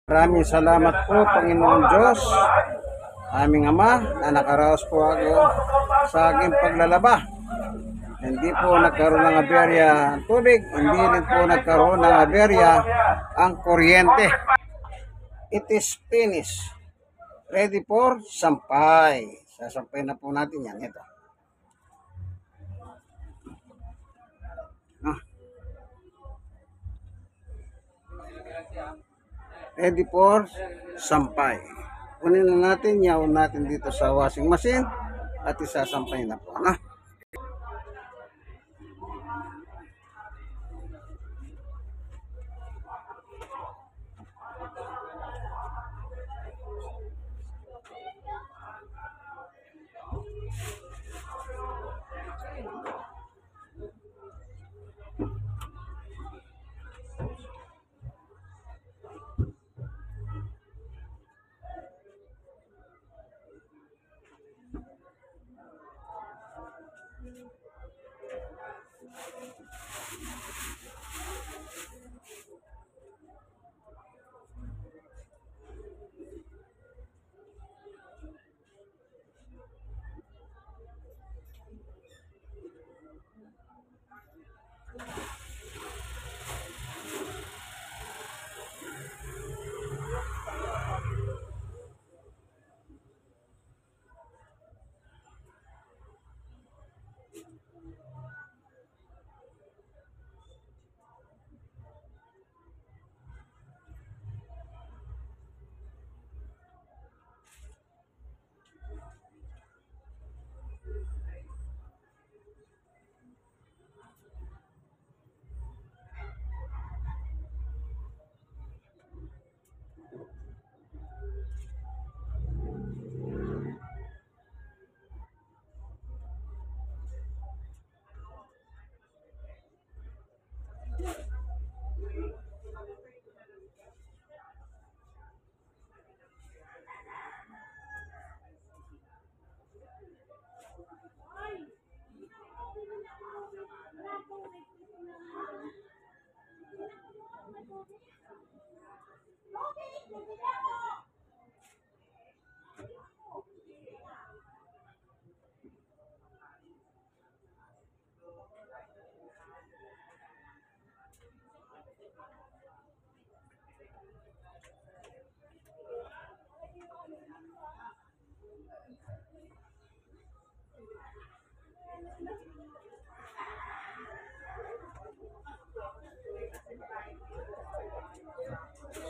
Maraming salamat po, Panginoon Diyos, aming Ama, na nakaraos po ako sa aking paglalaba. Hindi po nagkaroon ng aberya ang tubig, hindi rin po nagkaroon ng aberya ang kuryente. It is finished. Ready for sampay. Sasampay na po natin yan. Ito. Ready for sampay. Kunin na natin, yaon natin dito sa washing machine at isasampay na po.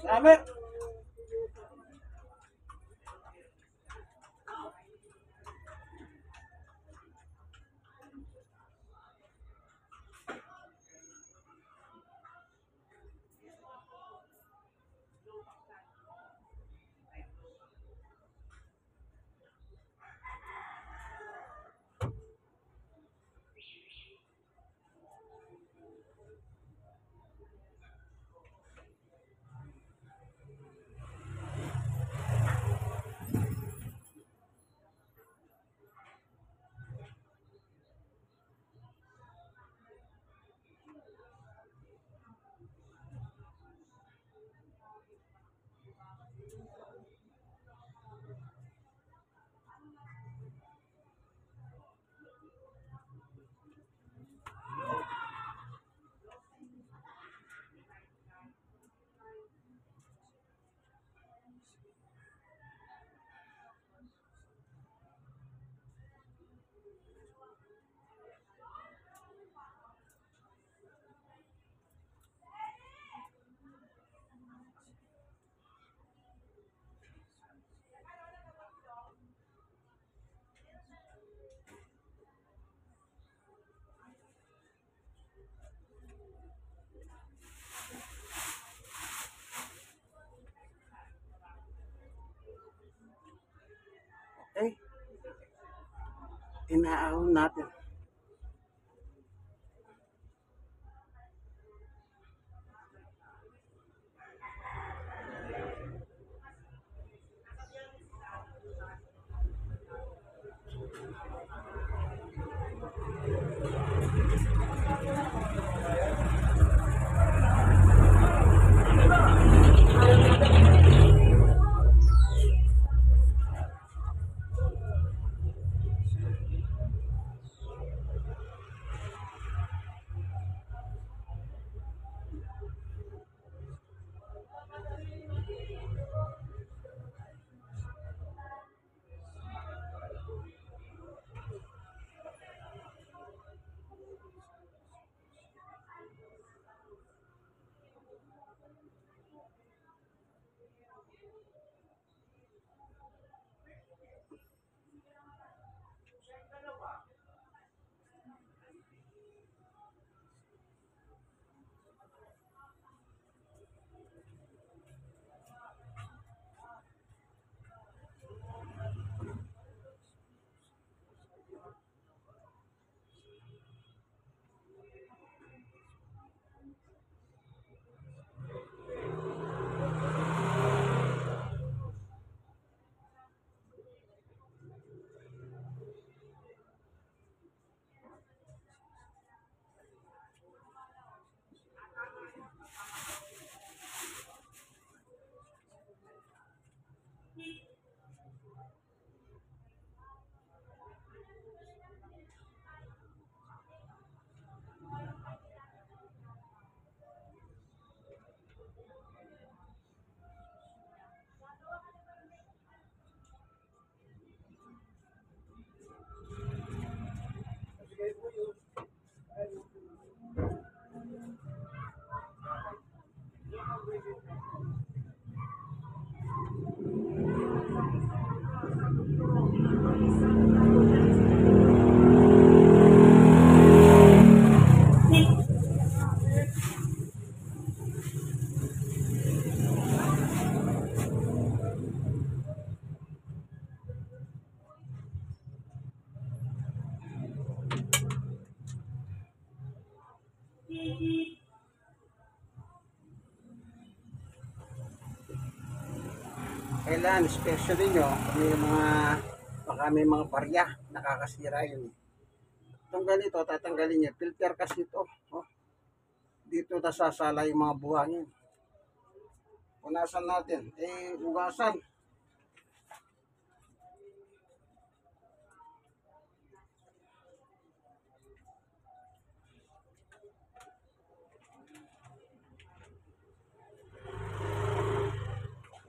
Amen. Okay. Inaahon natin. Kailan, especially nyo, may mga, baka may mga barya, nakakasira yun. Itong ganito, tatanggalin niya. Filter kasi ito. Oh. Dito nasasala yung mga buhangin. Punasan natin. Ugasan.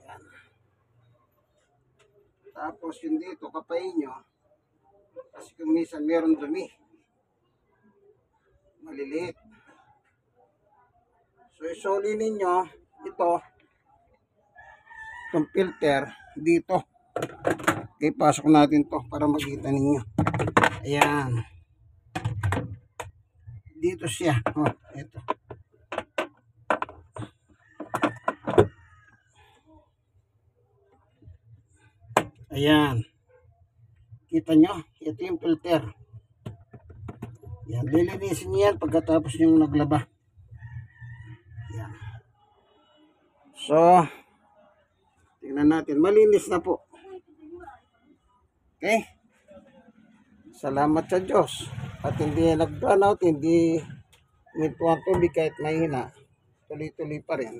Yan. Tapos yung dito, kapain nyo. Kasi kung minsan meron dumi. Maliliit. So, isoli ninyo ito, itong filter dito. Okay, pasok natin to para makita ninyo. Ayan. Dito siya. Oh, ito. Ayan. Kita nyo? Ito yung filter. Ayan. Lilinisin nyo yan pagkatapos yung naglaba. Ayan. So, tingnan natin. Malinis na po. Okay? Salamat sa Diyos. At hindi nag-burn out, hindi uminto ang tubig kahit mahina. Tuloy-tuloy pa rin.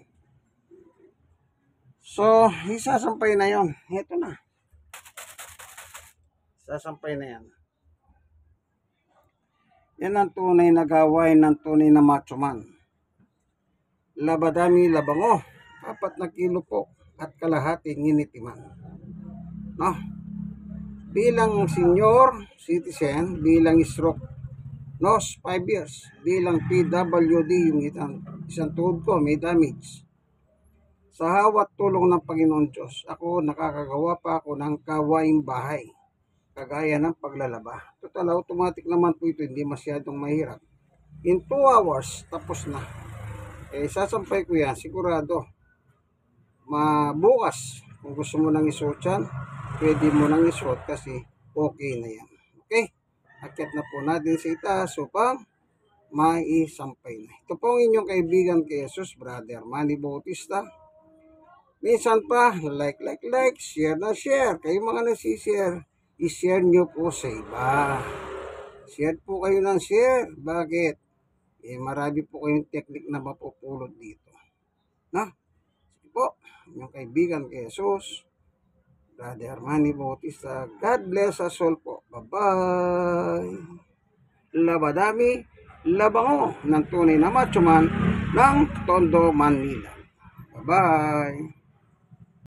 So, isasampay na yon. Ito na. Isasampay na yan. Yan ang tunay na gawain ng tunay na macho man. Labadami labango. 4 na kilo po at kalahati nginitiman. No? Bilang senior citizen, bilang stroke loss 5 years, bilang PWD yung isang tuhod ko may damage. Sa hawat tulong ng Panginoon Diyos, ako nakakagawa pa ako ng gawaing bahay, kagaya ng paglalaba. Total, automatic naman po ito, hindi masyadong mahirap. In 2 hours, tapos na. Sasampay ko yan, sigurado. Bukas, kung gusto mo nang isuot yan, pwede mo nang isuot kasi okay na yan. Okay? Akyat na po natin sa itaas upang maisampay na. Ito po ang inyong kaibigan kay Jesus, Brother Manny Bautista. Minsan pa, like, share na share. Kayo mga nasishare, i-share nyo po sa iba. Share po kayo ng share. Bakit? Marami po kayong technique na mapupulot dito. Na? Sige po, inyong kaibigan kay Jesus, Brother Manny Bautista. God bless us all po. Bye-bye. Labadami, labango ng tunay na macho man ng Tondo, Manila. Bye-bye.